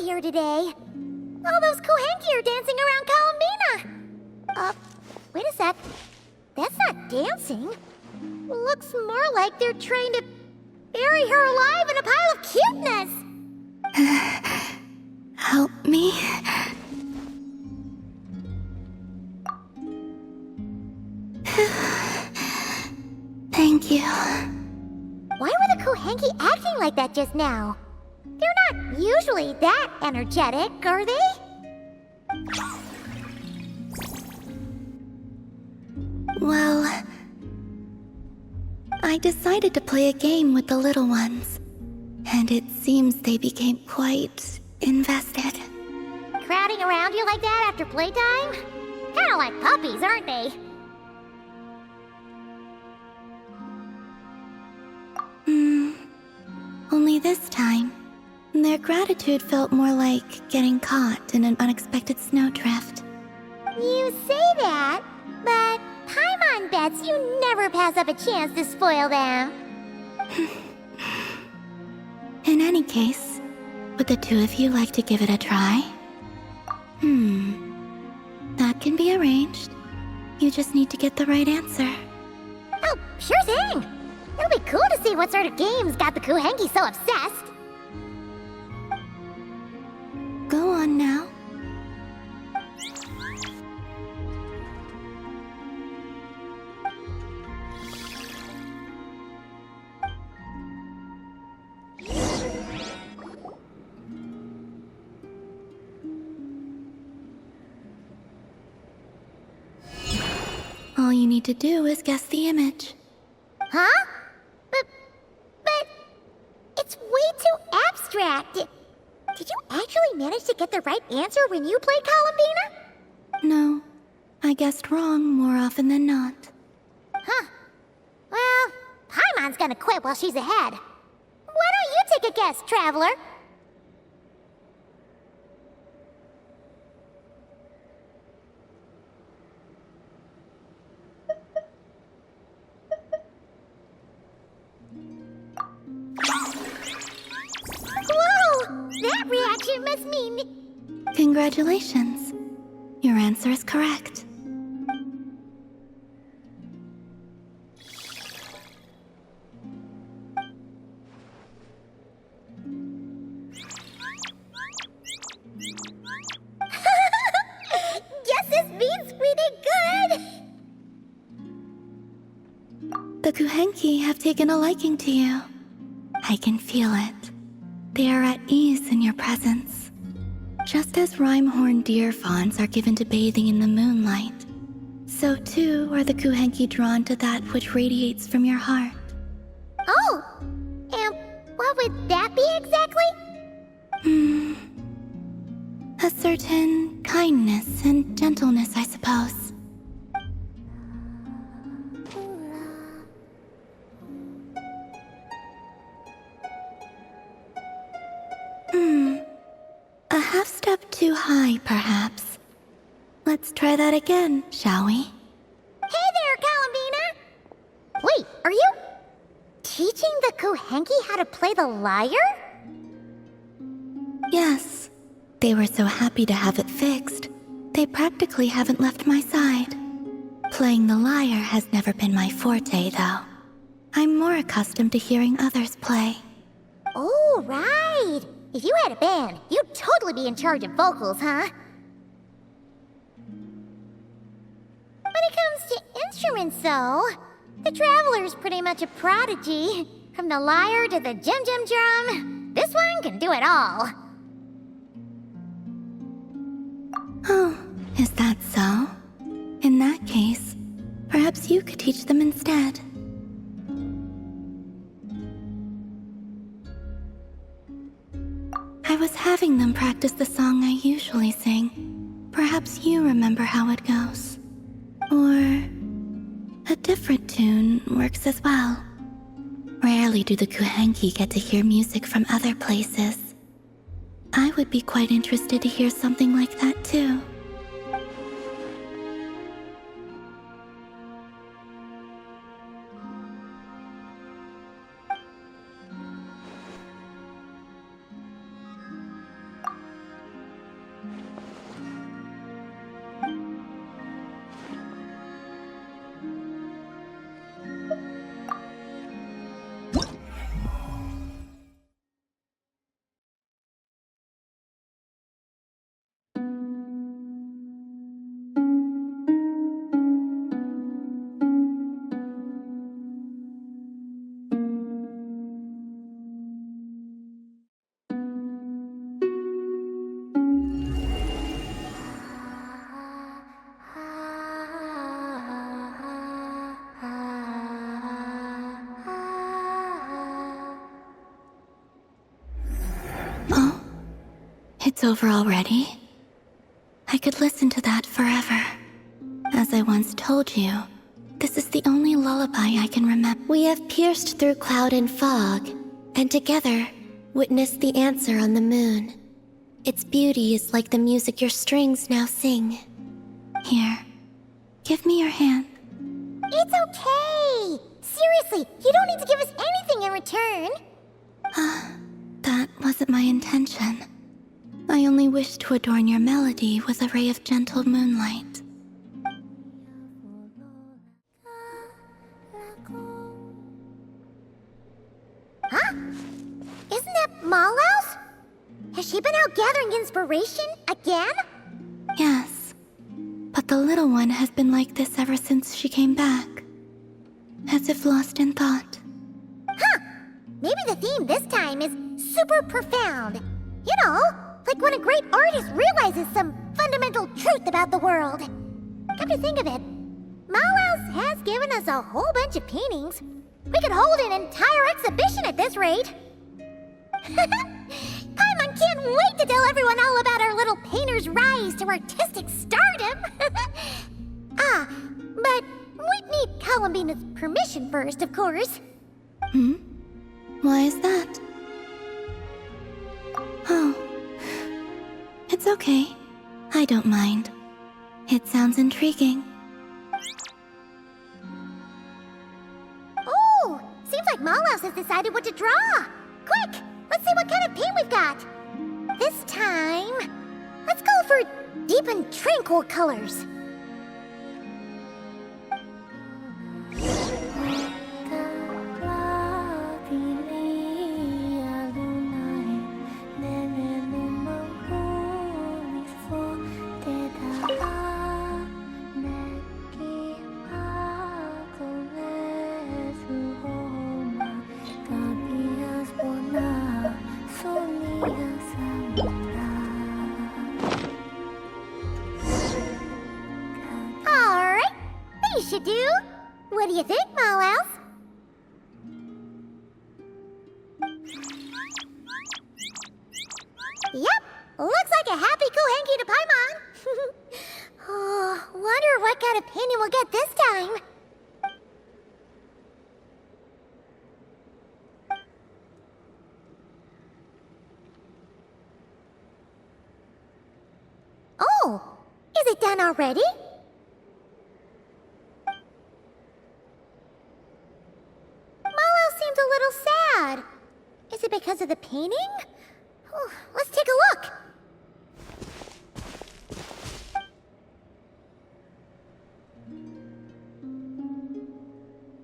crowd here today. All those Kohenki are dancing around Columbina. Wait a sec. That's not dancing. Looks more like they're trying to bury her alive in a pile of cuteness. Help me? Thank you. Why were the Kohenki acting like that just now? They're not usually that energetic, are they? Well, I decided to play a game with the little ones, and it seems they became quite invested. Crowding around you like that after playtime? Kinda like puppies, aren't they? Only this time, their gratitude felt more like getting caught in an unexpected snowdrift. You say that, but Paimon bets you never pass up a chance to spoil them. In any case, would the two of you like to give it a try? That can be arranged. You just need to get the right answer. Oh, sure thing! It'll be cool to see what sort of games got the Kohenki so obsessed. Go on now. All you need to do is guess the image. Huh? But... it's way too abstract. Did you actually manage to get the right answer when you played Columbina? No, I guessed wrong more often than not. Huh. Well, Paimon's gonna quit while she's ahead. Why don't you take a guess, Traveler? Whoa! That reaction must mean... Congratulations. Your answer is correct. Guess this beat's pretty good! The Kohenki have taken a liking to you. I can feel it. They are at ease in your presence. Just as rhyme-horned deer fawns are given to bathing in the moonlight, so too are the Kohenki drawn to that which radiates from your heart. Oh! And what would that be exactly? A certain kindness and gentleness, I suppose. A half step too high, perhaps. Let's try that again, shall we? Hey there, Columbina! Wait, are you teaching the Kohenki how to play the lyre? Yes. They were so happy to have it fixed, they practically haven't left my side. Playing the lyre has never been my forte, though. I'm more accustomed to hearing others play. Oh, right! If you had a band, you'd totally be in charge of vocals, huh? When it comes to instruments, though, the Traveler's pretty much a prodigy. From the lyre to the jim-jim drum, this one can do it all. Oh, is that so? In that case, perhaps you could teach them instead. I was having them practice the song I usually sing. Perhaps you remember how it goes. Or a different tune works as well. Rarely do the Kohenki get to hear music from other places. I would be quite interested to hear something like that too. It's over already? I could listen to that forever. As I once told you, this is the only lullaby I can remember. We have pierced through cloud and fog, and together witnessed the answer on the moon. Its beauty is like the music your strings now sing. Here, give me your hand. It's okay! Seriously, you don't need to give us anything in return. That wasn't my intention. I only wish to adorn your melody with a ray of gentle moonlight. Huh? Isn't that Mallows? Has she been out gathering inspiration again? Yes, but the little one has been like this ever since she came back. As if lost in thought. Huh! Maybe the theme this time is super profound. You know, like when a great artist realizes some fundamental truth about the world. Come to think of it, Mallows has given us a whole bunch of paintings. We could hold an entire exhibition at this rate. Paimon can't wait to tell everyone all about our little painter's rise to artistic stardom. But we'd need Columbina's permission first, of course. Why is that? Oh. It's okay. I don't mind. It sounds intriguing. Oh, seems like Mallows has decided what to draw. Quick, let's see what kind of paint we've got. This time, let's go for deep and tranquil colors. Should do. What do you think, Mallows? Yep, looks like a happy Kohenki to Paimon. Oh, wonder what kind of painting we'll get this time. Oh, is it done already? Seems a little sad. Is it because of the painting? Oh, let's take a look.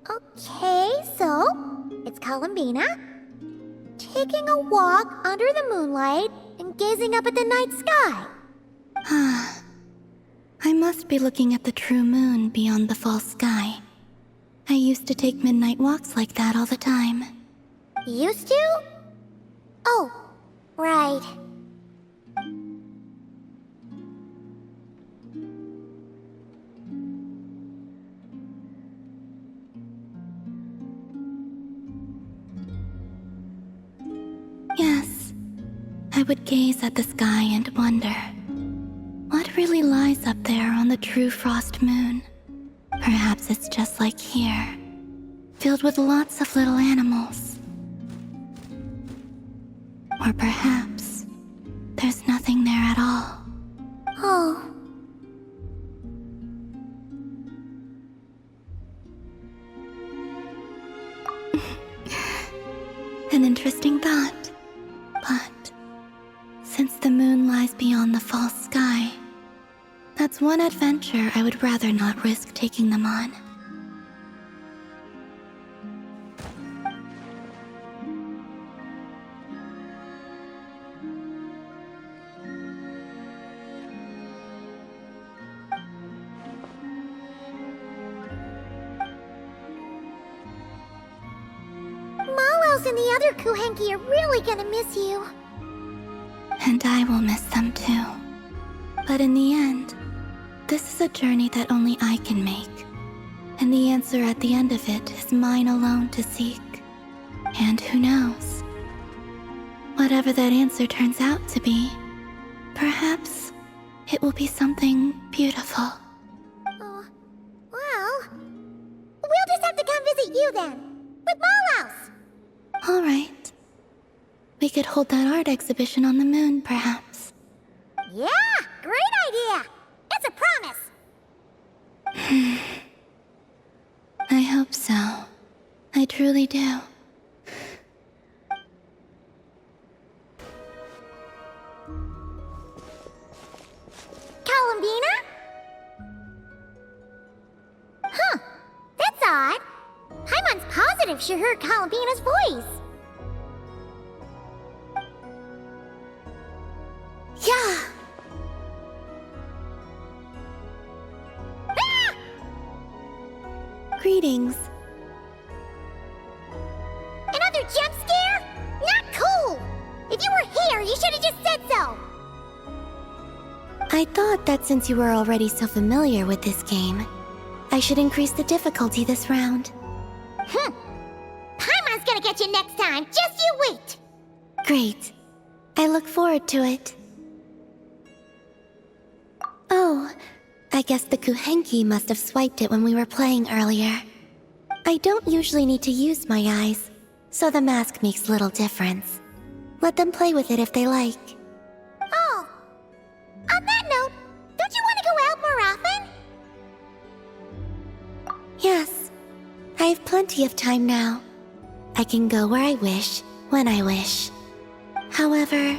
Okay, so it's Columbina taking a walk under the moonlight and gazing up at the night sky. I must be looking at the true moon beyond the false sky. I used to take midnight walks like that all the time. Used to? Oh, right. Yes, I would gaze at the sky and wonder, what really lies up there on the true frost moon? Perhaps it's just like here, filled with lots of little animals. Or perhaps there's nothing there at all. Oh. An interesting thought. But since the moon lies beyond the false sky, that's one adventure I would rather not risk taking them on. Mallows and the other Kohenki are really gonna miss you. And I will miss them too. But in the end, this is a journey that only I can make. And the answer at the end of it is mine alone to seek. And who knows? Whatever that answer turns out to be, perhaps it will be something beautiful. Well, we'll just have to come visit you then, with Molos. All right. We could hold that art exhibition on the moon, perhaps. Yeah, great idea. It's a promise. I hope so. I truly do. Columbina? Huh, that's odd. Paimon's positive she heard Columbina's voice. Yeah! Ah! Greetings. Another jump scare? Not cool! If you were here, you should have just said so! I thought that since you were already so familiar with this game, I should increase the difficulty this round. Paimon's gonna get you next time, just you wait! Great. I look forward to it. Oh, I guess the Kuhenki must have swiped it when we were playing earlier. I don't usually need to use my eyes, so the mask makes little difference. Let them play with it if they like. Oh, on that note, don't you want to go out more often? Yes, I have plenty of time now. I can go where I wish, when I wish. However,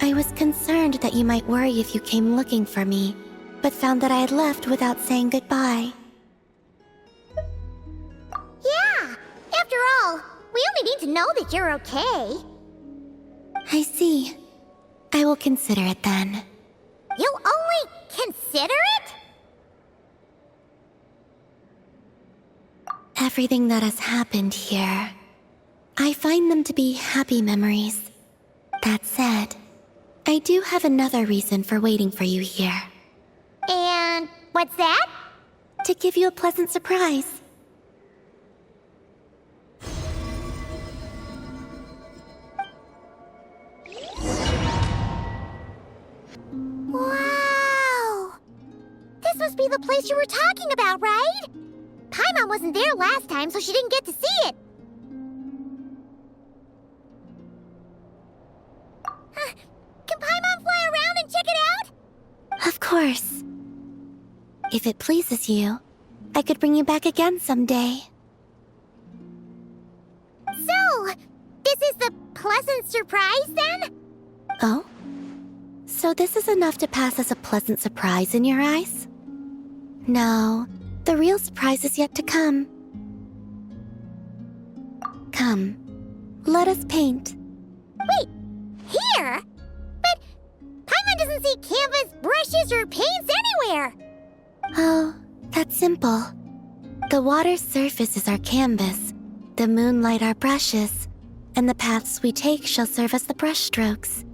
I was concerned that you might worry if you came looking for me, but found that I had left without saying goodbye. Yeah, after all, we only need to know that you're okay. I see. I will consider it then. You'll only consider it? Everything that has happened here, I find them to be happy memories. That said, I do have another reason for waiting for you here. And what's that? To give you a pleasant surprise. Wow! This must be the place you were talking about, right? Paimon wasn't there last time, so she didn't get to see it. Can Paimon fly around and check it out? Of course. If it pleases you, I could bring you back again someday. So, this is the pleasant surprise then? Oh? So this is enough to pass as a pleasant surprise in your eyes? No, the real surprise is yet to come. Come, let us paint. Wait, here? But Paimon doesn't see canvas, brushes, or paints anywhere. Oh, that's simple. The water's surface is our canvas, the moonlight our brushes, and the paths we take shall serve as the brushstrokes.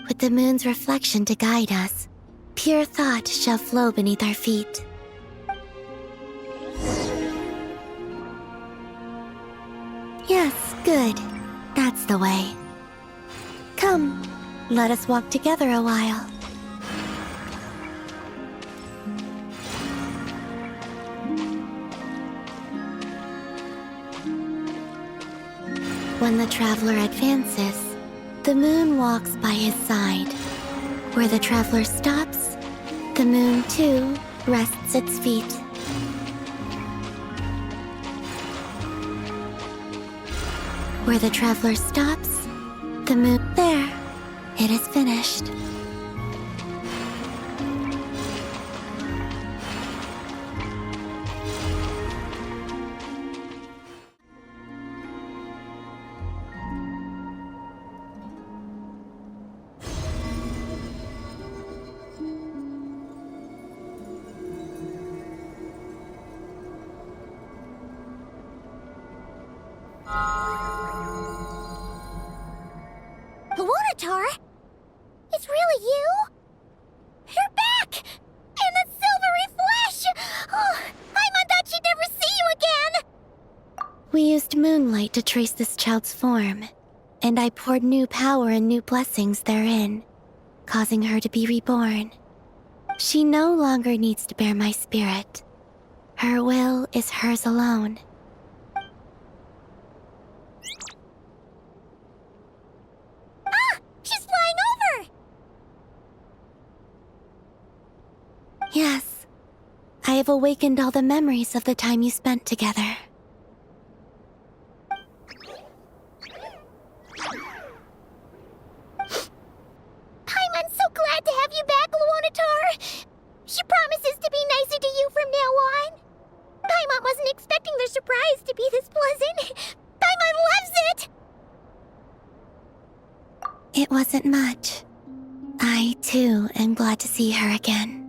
With the moon's reflection to guide us, pure thought shall flow beneath our feet. Yes, good. That's the way. Come, let us walk together a while. When the traveler advances, the moon walks by his side. Where the traveler stops, the moon too rests its feet. Where the traveler stops, the moon... There! It is finished. Luanatar? It's really you? You're back! In the silvery flesh! Oh, Paimon thought she'd never see you again! We used moonlight to trace this child's form, and I poured new power and new blessings therein. causing her to be reborn. She no longer needs to bear my spirit. Her will is hers alone. Ah! She's flying over! Yes, I have awakened all the memories of the time you spent together. Paimon's so glad to have you back, Luonatar! She promises to be nicer to you from now on. Paimon wasn't expecting their surprise to be this pleasant. Paimon loves it! It wasn't much. I, too, am glad to see her again.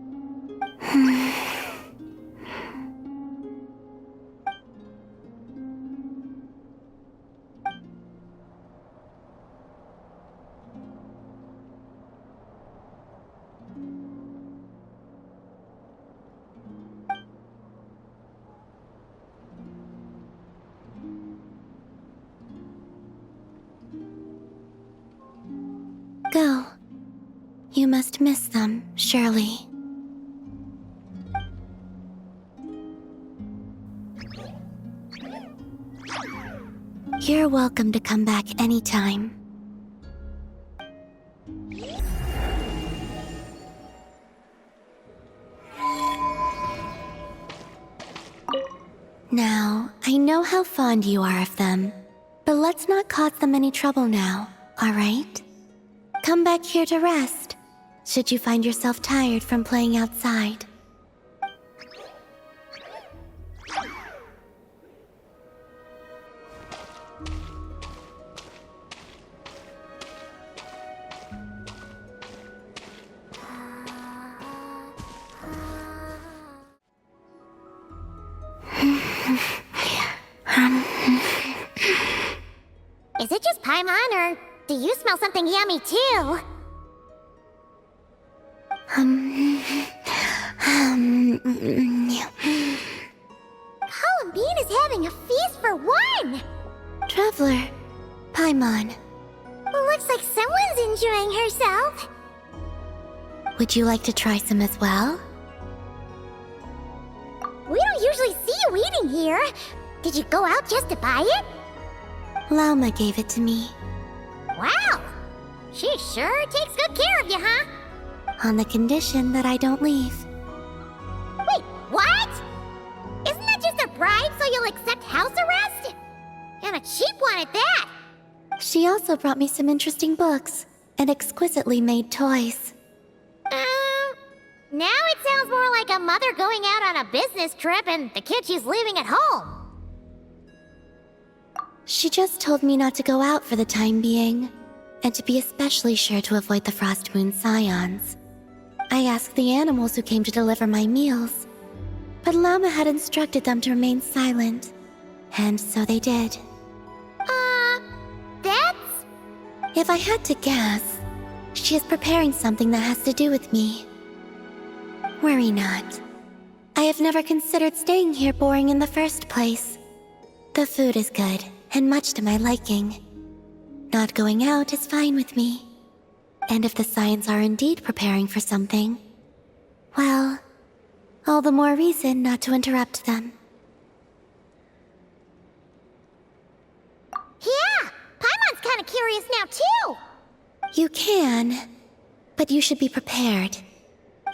Go. You must miss them, surely. You're welcome to come back anytime. Now, I know how fond you are of them, but let's not cause them any trouble now, alright? Come back here to rest, should you find yourself tired from playing outside. Is it just Paimon, or do you smell something yummy too? Columbine is having a feast for one! Traveler, Paimon, Looks like someone's enjoying herself. would you like to try some as well? We don't usually see you eating here. Did you go out just to buy it? Lauma gave it to me, Wow! She sure takes good care of you, huh? on the condition that I don't leave. Wait, what? Isn't that just a bribe so you'll accept house arrest? And a cheap one at that! She also brought me some interesting books and exquisitely made toys. Now it sounds more like a mother going out on a business trip and the kid she's leaving at home. She just told me not to go out for the time being, and to be especially sure to avoid the Frost Moon Scions. I asked the animals who came to deliver my meals, but Lauma had instructed them to remain silent, and so they did. That's... If I had to guess, she is preparing something that has to do with me. Worry not. I have never considered staying here boring in the first place. The food is good, and much to my liking. Not going out is fine with me. And if the Scions are indeed preparing for something, well, all the more reason not to interrupt them. Yeah! Paimon's kinda curious now, too! You can, but you should be prepared.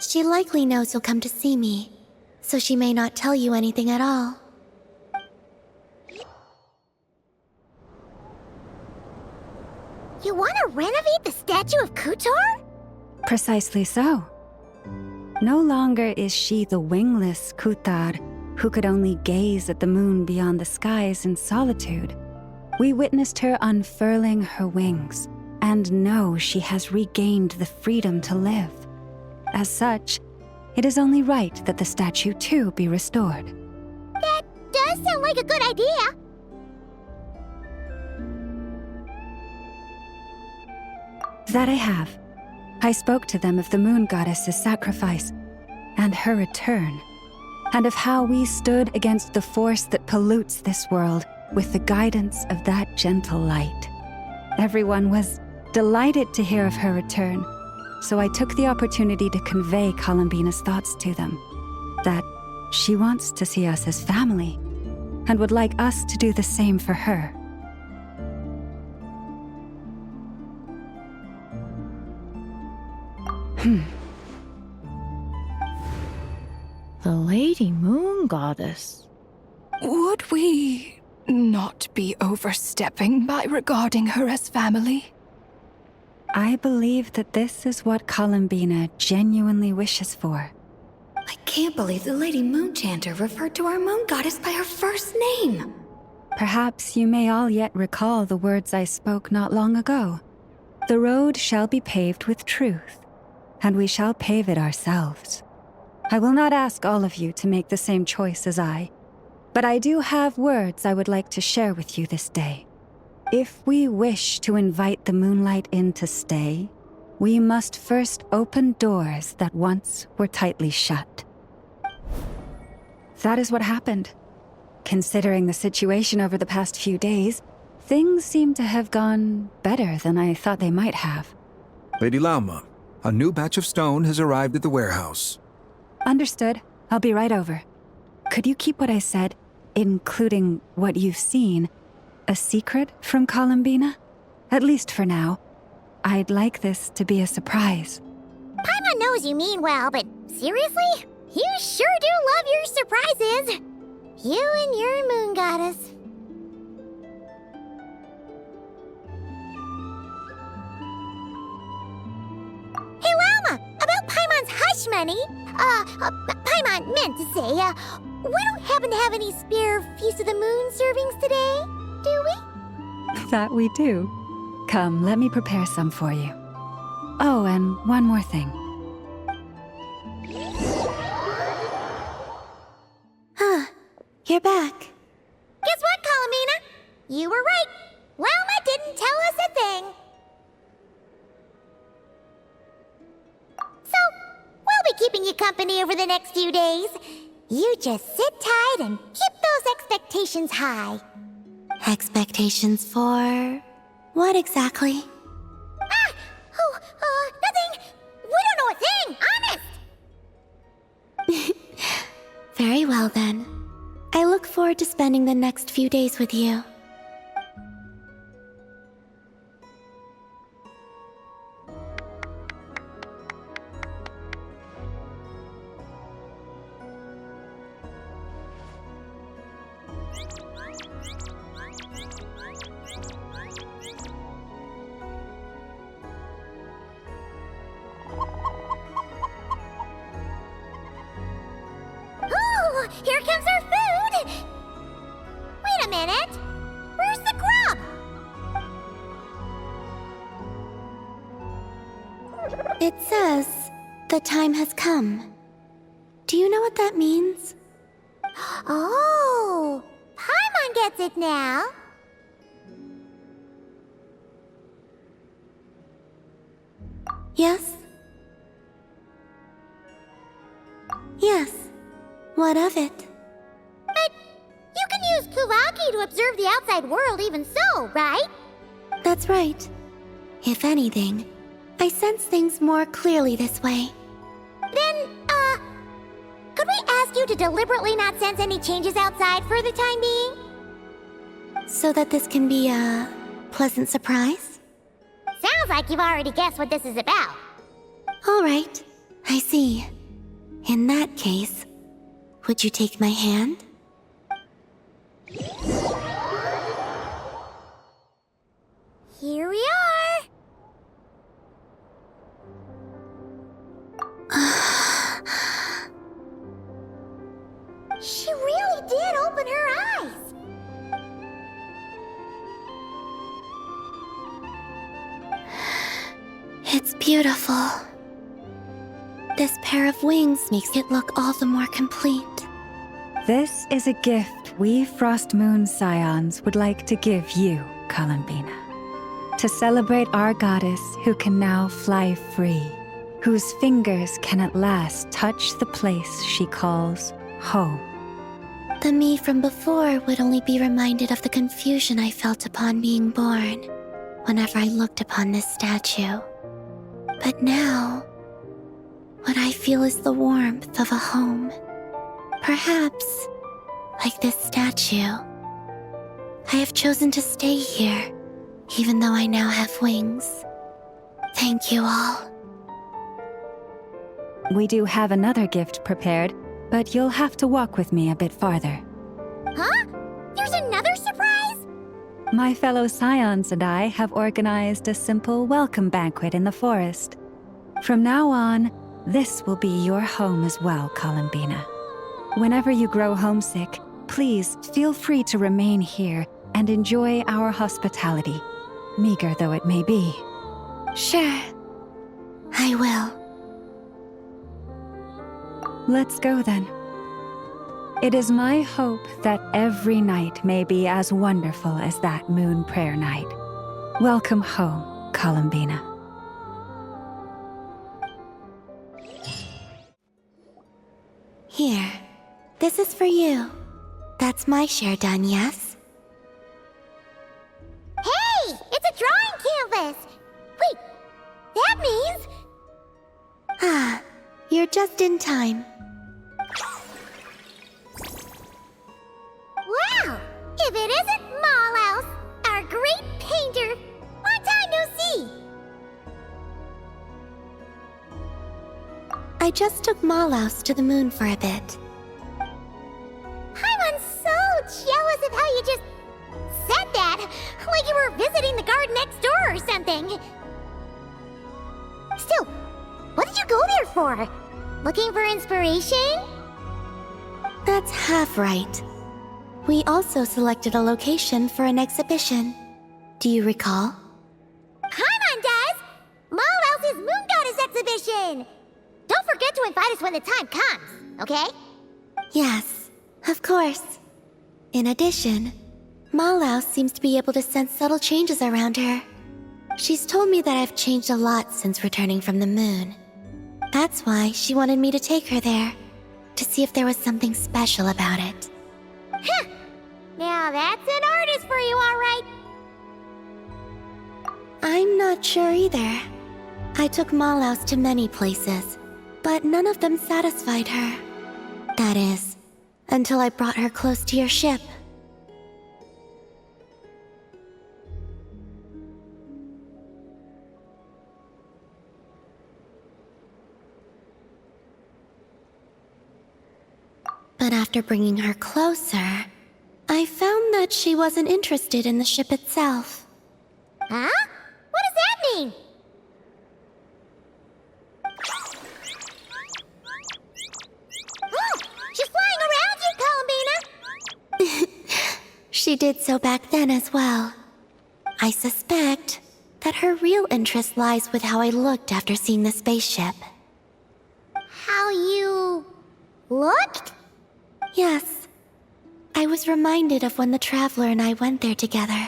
She likely knows you'll come to see me, so she may not tell you anything at all. You wanna renovate the statue of Kutor? Precisely so. No longer is she the wingless Kutar who could only gaze at the moon beyond the skies in solitude. We witnessed her unfurling her wings and know she has regained the freedom to live. As such, it is only right that the statue too be restored. That does sound like a good idea. That I have. I spoke to them of the moon goddess's sacrifice and her return, and of how we stood against the force that pollutes this world with the guidance of that gentle light. Everyone was delighted to hear of her return, so I took the opportunity to convey Columbina's thoughts to them. That she wants to see us as family, and would like us to do the same for her. The Lady Moon Goddess. Would we not be overstepping by regarding her as family? I believe that this is what Columbina genuinely wishes for. I can't believe the Lady Moon Chanter referred to our moon goddess by her first name. Perhaps you may all yet recall the words I spoke not long ago. The road shall be paved with truth, and we shall pave it ourselves. I will not ask all of you to make the same choice as I, but I do have words I would like to share with you this day. If we wish to invite the moonlight in to stay, we must first open doors that once were tightly shut. That is what happened. Considering the situation over the past few days, things seem to have gone better than I thought they might have. Lady Lauma, a new batch of stone has arrived at the warehouse. Understood. I'll be right over. Could you keep what I said, including what you've seen, a secret from Columbina? At least for now. I'd like this to be a surprise. Paimon knows you mean well, but seriously? You sure do love your surprises. You and your moon goddess. Hey, Lauma! About Paimon's hush money. Paimon meant to say, we don't happen to have any spare Feast of the Moon servings today, do we? That we do. Come, let me prepare some for you. Oh, and one more thing. You're back. Guess what, Columbina? You were right. Lauma didn't tell us a thing. So, we'll be keeping you company over the next few days. You just sit tight and keep those expectations high. Expectations for what exactly? Nothing. We don't know a thing, honest. Very well then. I look forward to spending the next few days with you. Ooh, here comes our food. Wait a minute. Where's the grub? It says, the time has come. Do you know what that means? Oh, Paimon gets it now. Yes? Yes. What of it? But you can use Kuvaki to observe the outside world even so, right? That's right. If anything, I sense things more clearly this way. Then, could we ask you to deliberately not sense any changes outside for the time being? So that this can be a pleasant surprise? Sounds like you've already guessed what this is about. All right, I see. In that case, would you take my hand? Here we are. She really did open her eyes. It's beautiful. This pair of wings makes it look all the more complete. This is a gift we Frost Moon Scions would like to give you, Columbina. To celebrate our goddess who can now fly free, whose fingers can at last touch the place she calls home. The me from before would only be reminded of the confusion I felt upon being born, whenever I looked upon this statue. But now, what I feel is the warmth of a home. Perhaps, like this statue, I have chosen to stay here, even though I now have wings. Thank you all. We do have another gift prepared, but you'll have to walk with me a bit farther. Huh? There's another surprise? My fellow scions and I have organized a simple welcome banquet in the forest. From now on, this will be your home as well, Columbina. Whenever you grow homesick, please feel free to remain here and enjoy our hospitality, meager though it may be. Sure, I will. Let's go then. It is my hope that every night may be as wonderful as that moon prayer night. Welcome home, Columbina. Here, this is for you. That's my share done, yes? Hey! It's a drawing canvas! Wait, that means... Ah, you're just in time. Wow! If it isn't Mallouse, our great painter! Long time no see! I just took Mallouse to the moon for a bit. I'm so jealous of how you just said that, like you were visiting the garden next door or something. Still, what did you go there for? Looking for inspiration? That's half right. We also selected a location for an exhibition. Do you recall? Paimon does! Mallouse's Moon Goddess exhibition! Don't forget to invite us when the time comes, okay? Yes, of course. In addition, Mallouse seems to be able to sense subtle changes around her. She's told me that I've changed a lot since returning from the moon. That's why she wanted me to take her there, to see if there was something special about it. Huh! Now that's an artist for you, all right. I'm not sure either. I took Mallouse to many places, but none of them satisfied her. That is, until I brought her close to your ship. But after bringing her closer, I found that she wasn't interested in the ship itself. Huh? What does that mean? Oh, she's flying around you, Columbina! She did so back then as well. I suspect that her real interest lies with how I looked after seeing the spaceship. How you... looked? Yes. I was reminded of when the Traveler and I went there together.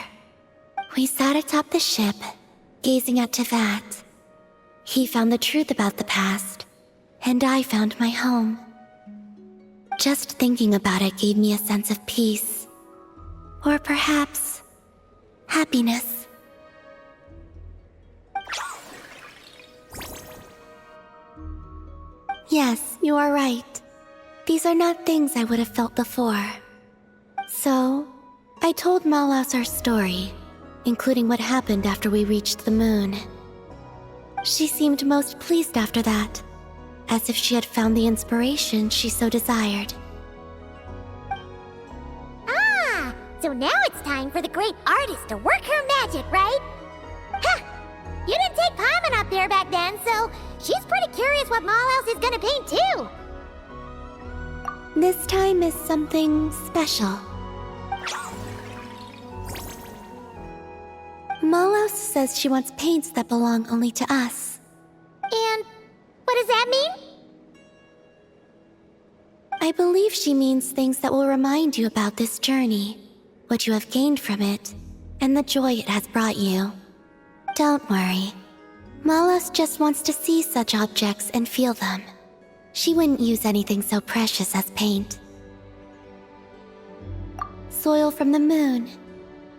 We sat atop the ship, gazing at Teyvat. He found the truth about the past, and I found my home. Just thinking about it gave me a sense of peace. Or perhaps, happiness. Yes, you are right. These are not things I would have felt before. So, I told Mallouse our story, including what happened after we reached the moon. She seemed most pleased after that, as if she had found the inspiration she so desired. Ah, so now it's time for the great artist to work her magic, right? Huh! You didn't take Paimon up there back then, so she's pretty curious what Mallouse is gonna paint too. This time is something special. Mallouse says she wants paints that belong only to us. And what does that mean? I believe she means things that will remind you about this journey, what you have gained from it, and the joy it has brought you. Don't worry. Mallouse just wants to see such objects and feel them. She wouldn't use anything so precious as paint. Soil from the moon,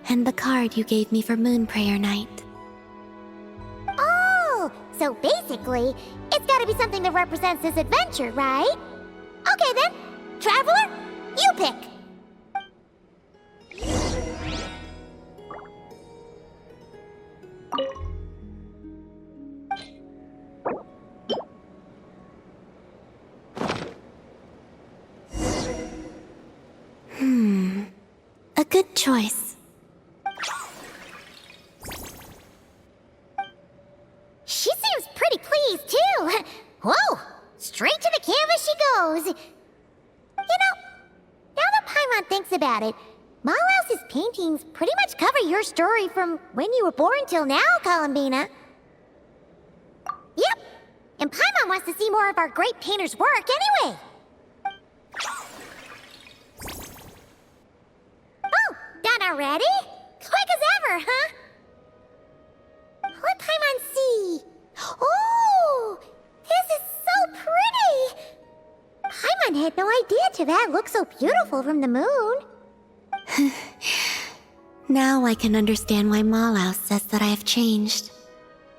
and the card you gave me for Moon Prayer Night. Oh, So basically, it's gotta be something that represents this adventure, right? Okay then, Traveler, you pick. A good choice. She seems pretty pleased, too. Whoa! Straight to the canvas she goes. You know, now that Paimon thinks about it, Malhouse's paintings pretty much cover your story from when you were born till now, Columbina. Yep, and Paimon wants to see more of our great painter's work anyway. Oh, done already? Quick as ever, huh? Let Paimon see. Oh, this is so pretty. Paimon had no idea Teyvat looked so beautiful from the moon. Now I can understand why Malhouse says that I have changed.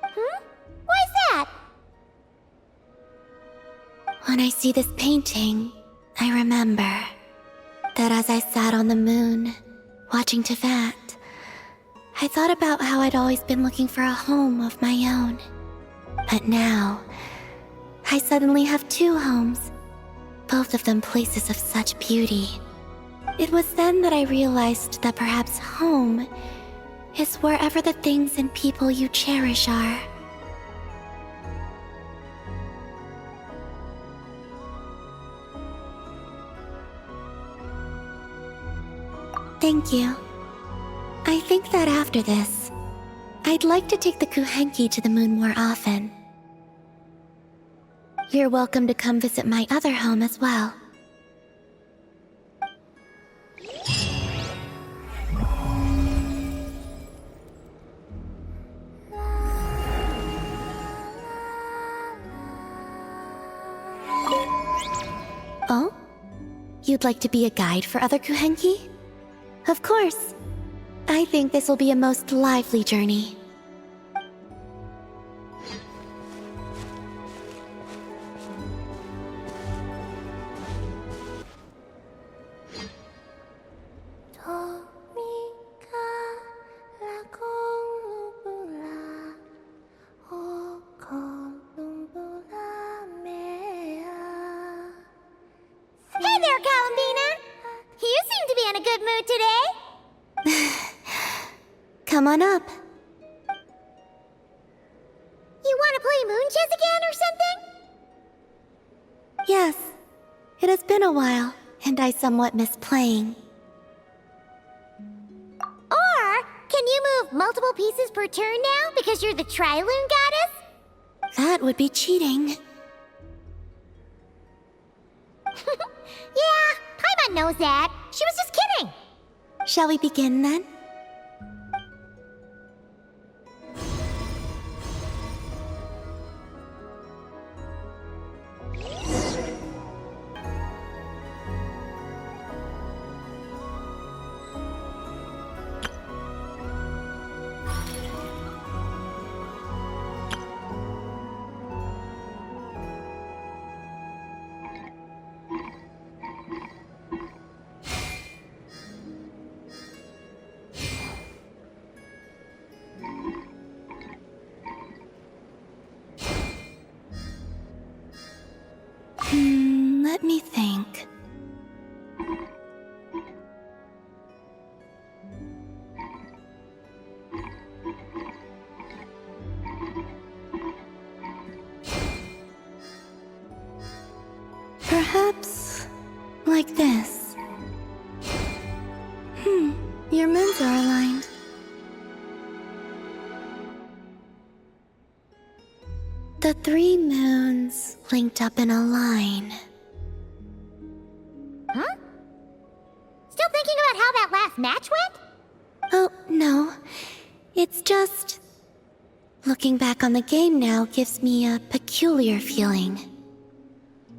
Why's that? When I see this painting, I remember that as I sat on the moon, watching Teyvat, I thought about how I'd always been looking for a home of my own. But now, I suddenly have two homes, both of them places of such beauty. It was then that I realized that perhaps home is wherever the things and people you cherish are. Thank you. I think that after this, I'd like to take the Kuhenki to the moon more often. You're welcome to come visit my other home as well. Oh? You'd like to be a guide for other Kuhenki? Of course. I think this will be a most lively journey. Hey there, Columbina! You seem to be in a good mood today. Come on up. You want to play moon chess again or something? Yes, it has been a while, and I somewhat miss playing. Or, can you move multiple pieces per turn now because you're the Triloon goddess? That would be cheating. Yeah, Paimon knows that. She was just kidding. Shall we begin then? Let me think. Perhaps like this. Your moons are aligned. The three moons linked up in a line. Huh? Still thinking about how that last match went? Oh, no. It's just... looking back on the game now gives me a peculiar feeling.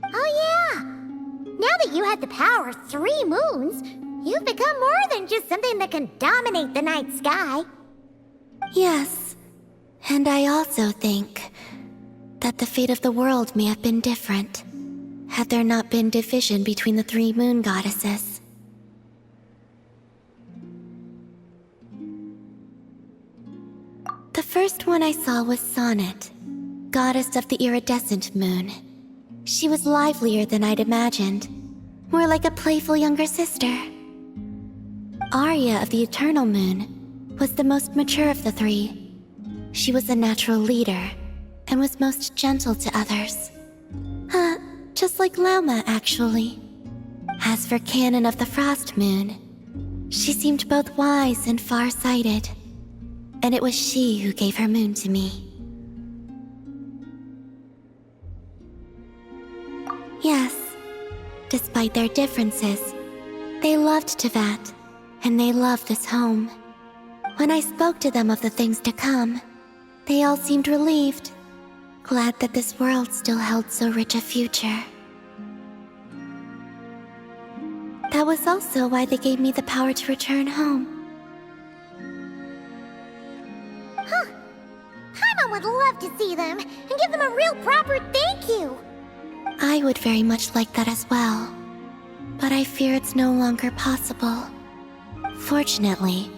Oh yeah! Now that you had the power of 3 moons, you've become more than just something that can dominate the night sky. Yes. And I also think that the fate of the world may have been different had there not been division between the three moon goddesses. The first one I saw was Sonnet, goddess of the iridescent moon. She was livelier than I'd imagined, more like a playful younger sister. Arya of the eternal moon was the most mature of the three. She was a natural leader and was most gentle to others. Just like Lauma, actually. As for Canon of the Frost Moon, she seemed both wise and far-sighted, and it was she who gave her moon to me. Yes, despite their differences, they loved Teyvat, and they loved this home. When I spoke to them of the things to come, they all seemed relieved, glad that this world still held so rich a future. That was also why they gave me the power to return home. Paimon would love to see them and give them a real proper thank you. I would very much like that as well, but I fear it's no longer possible. Fortunately,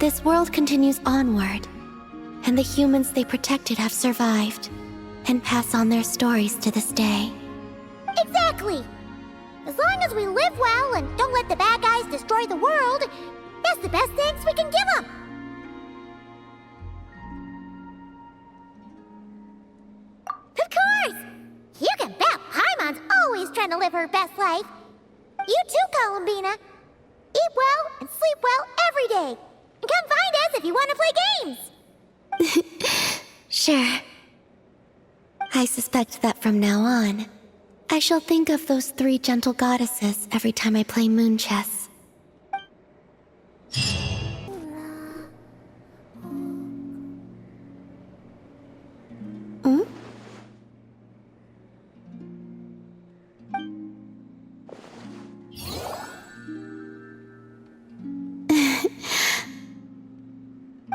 this world continues onward, and the humans they protected have survived, and pass on their stories to this day. Exactly! As long as we live well and don't let the bad guys destroy the world, that's the best thanks we can give them! Of course! You can bet Paimon's always trying to live her best life. You too, Columbina. Eat well and sleep well every day. And come find us if you want to play games. Sure. I suspect that from now on, I shall think of those three gentle goddesses every time I play moon chess. Hmm?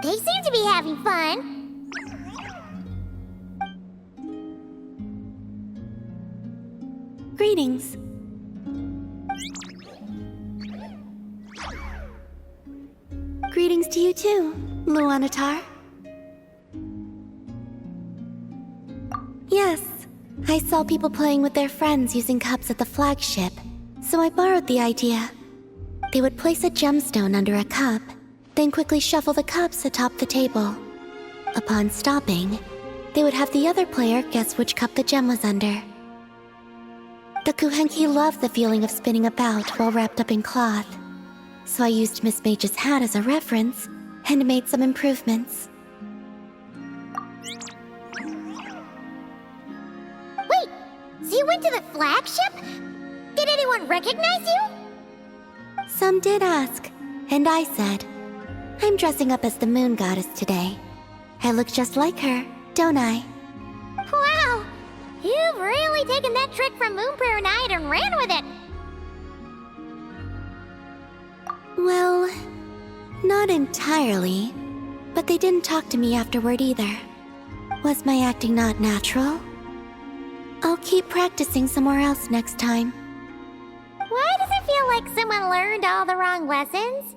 They seem to be having fun. Greetings. Greetings to you too, Luanatar. Yes, I saw people playing with their friends using cups at the flagship, so I borrowed the idea. They would place a gemstone under a cup, then quickly shuffle the cups atop the table. Upon stopping, they would have the other player guess which cup the gem was under. The Kuhenki loved the feeling of spinning about while wrapped up in cloth, so I used Miss Mage's hat as a reference and made some improvements. Wait, so you went to the flagship? Did anyone recognize you? Some did ask, and I said, I'm dressing up as the moon goddess today. I look just like her, don't I? Wow, you've really taken that trick from Moon Prayer Night and ran with it. Well, not entirely, but they didn't talk to me afterward either. Was my acting not natural? I'll keep practicing somewhere else next time. Why does it feel like someone learned all the wrong lessons?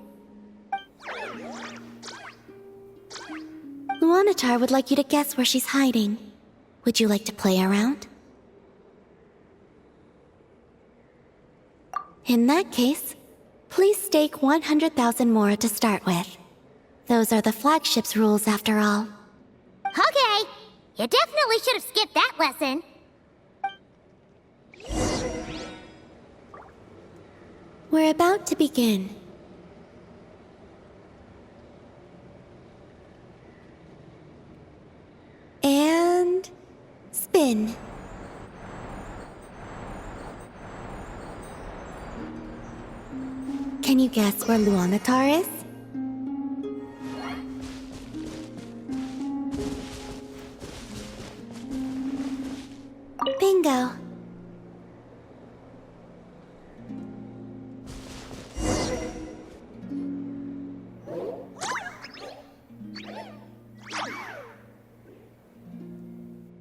Luanatar would like you to guess where she's hiding. Would you like to play around? In that case, please stake 100,000 mora to start with. Those are the flagship's rules after all. Okay, you definitely should have skipped that lesson. We're about to begin. And spin. Can you guess where Luanatar is? Bingo.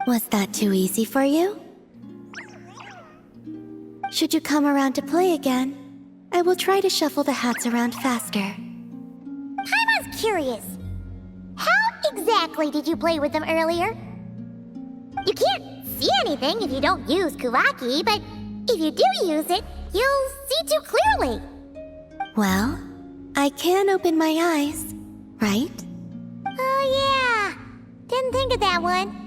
Was that too easy for you? Should you come around to play again, I will try to shuffle the hats around faster. Paimon's curious. How exactly did you play with them earlier? You can't see anything if you don't use Kuvaki, but if you do use it, you'll see too clearly. Well, I can open my eyes, right? Oh yeah, didn't think of that one.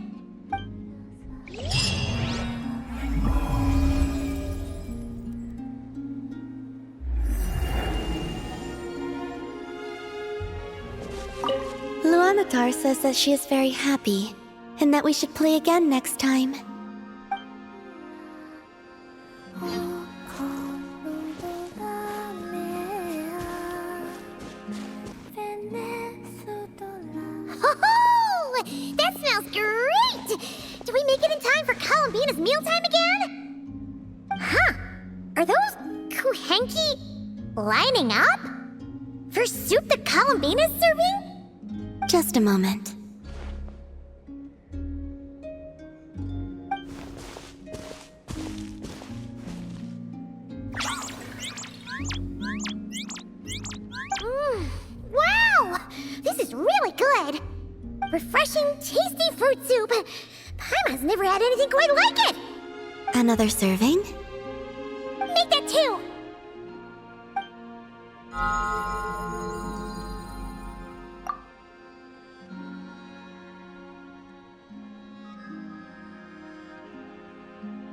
Luanatar says that she is very happy, and that we should play again next time. Oh, that smells great! Do we make it in time for Columbina's mealtime again? Huh, are those Kuhenki lining up? For soup that Columbina's serving? Just a moment. Wow! This is really good! Refreshing, tasty fruit soup! Paimon's never had anything quite like it! Another serving? Make that too!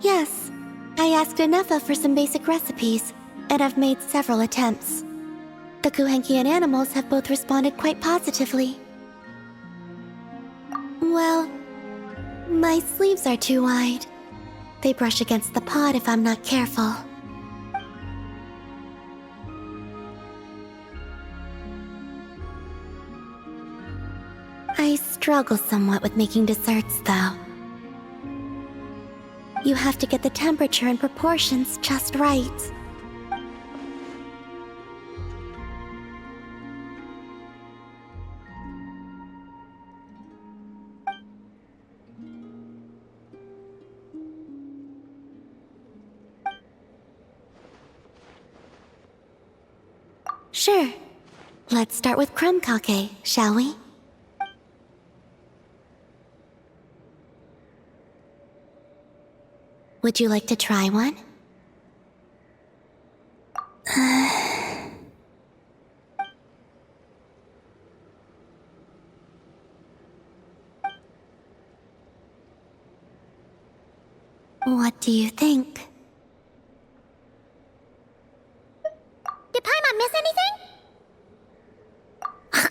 Yes. I asked Anefa for some basic recipes, and I've made several attempts. The Kuhenkian animals have both responded quite positively. Well, my sleeves are too wide. They brush against the pot if I'm not careful. I struggle somewhat with making desserts, though. You have to get the temperature and proportions just right. Sure. Let's start with crumb kake, shall we? Would you like to try one? What do you think? Did Paimon miss anything? Ah!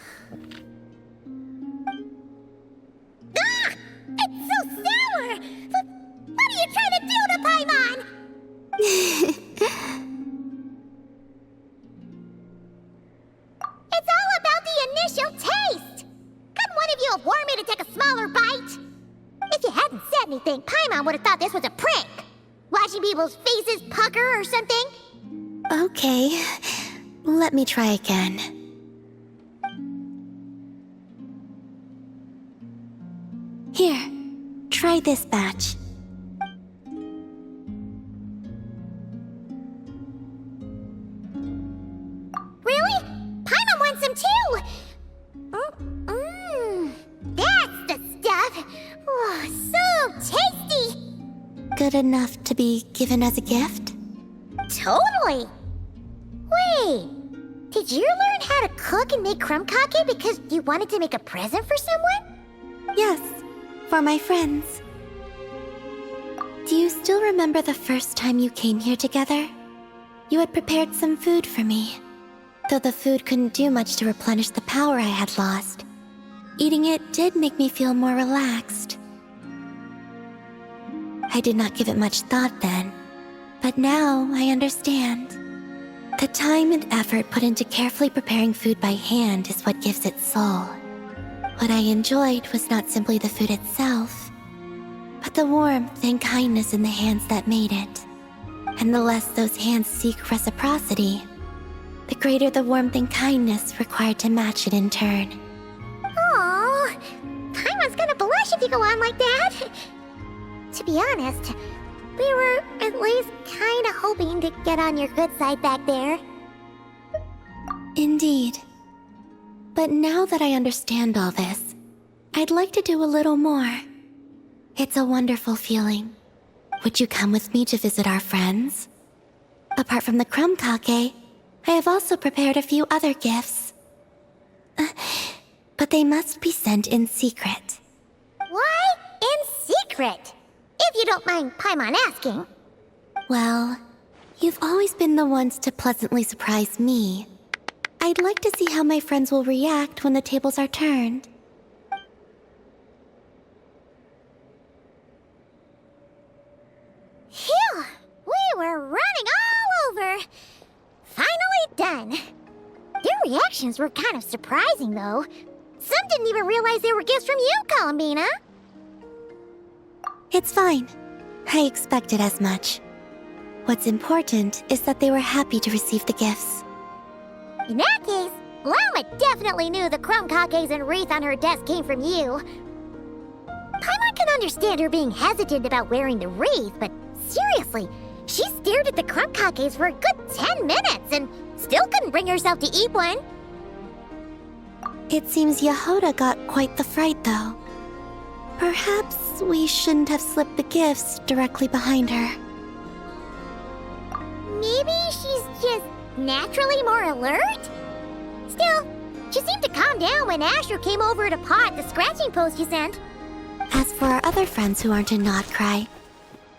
It's so sour! What are you trying to do to Paimon? It's all about the initial taste! Couldn't one of you have warned me to take a smaller bite? If you hadn't said anything, Paimon would have thought this was a prank. Watching people's faces pucker or something. Okay, let me try again. Here, try this batch. Really? Paimon wants some too! That's the stuff! Oh, so tasty! Good enough to be given as a gift? Totally! Wait, did you learn how to cook and make crumb kake because you wanted to make a present for someone? Yes, for my friends. Do you still remember the first time you came here together? You had prepared some food for me. Though the food couldn't do much to replenish the power I had lost, eating it did make me feel more relaxed. I did not give it much thought then, but now I understand. The time and effort put into carefully preparing food by hand is what gives it soul. What I enjoyed was not simply the food itself, but the warmth and kindness in the hands that made it. And the less those hands seek reciprocity, the greater the warmth and kindness required to match it in turn. Aww, Paimon's gonna blush if you go on like that. to be honest, we were at least kinda hoping to get on your good side back there. Indeed. But now that I understand all this, I'd like to do a little more. It's a wonderful feeling. Would you come with me to visit our friends? Apart from the crumb kake, I have also prepared a few other gifts. But they must be sent in secret. Why in secret? If you don't mind Paimon asking. Well, you've always been the ones to pleasantly surprise me. I'd like to see how my friends will react when the tables are turned. Phew! We were running all over! Finally done! Their reactions were kind of surprising, though. Some didn't even realize they were gifts from you, Columbina! It's fine. I expected as much. What's important is that they were happy to receive the gifts. In that case, Llama definitely knew the crumb cakes and wreath on her desk came from you. Paimon can understand her being hesitant about wearing the wreath, but seriously, she stared at the crumb cakes for a good 10 minutes and still couldn't bring herself to eat one. It seems Yehoda got quite the fright, though. Perhaps we shouldn't have slipped the gifts directly behind her. Maybe she's just naturally more alert? Still, she seemed to calm down when Astro came over to paw at the scratching post you sent. As for our other friends who aren't in Nod-Krai,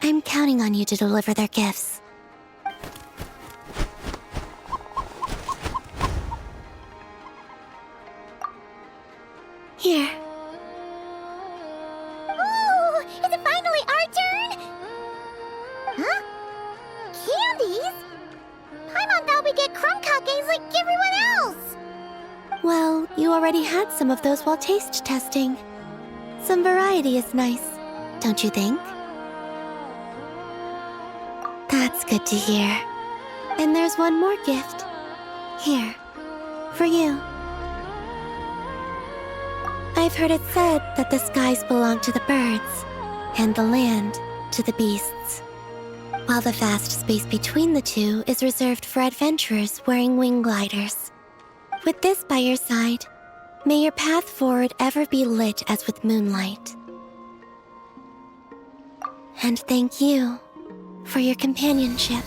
I'm counting on you to deliver their gifts. Here. Ooh, is it finally our turn? Huh? Candies? Paimon thought we'd get crumb cakes like everyone else. Well, you already had some of those while taste testing. Some variety is nice, don't you think? That's good to hear. And there's one more gift. Here, for you. I've heard it said that the skies belong to the birds, and the land to the beasts, while the vast space between the two is reserved for adventurers wearing wing gliders. With this by your side, may your path forward ever be lit as with moonlight. And thank you for your companionship.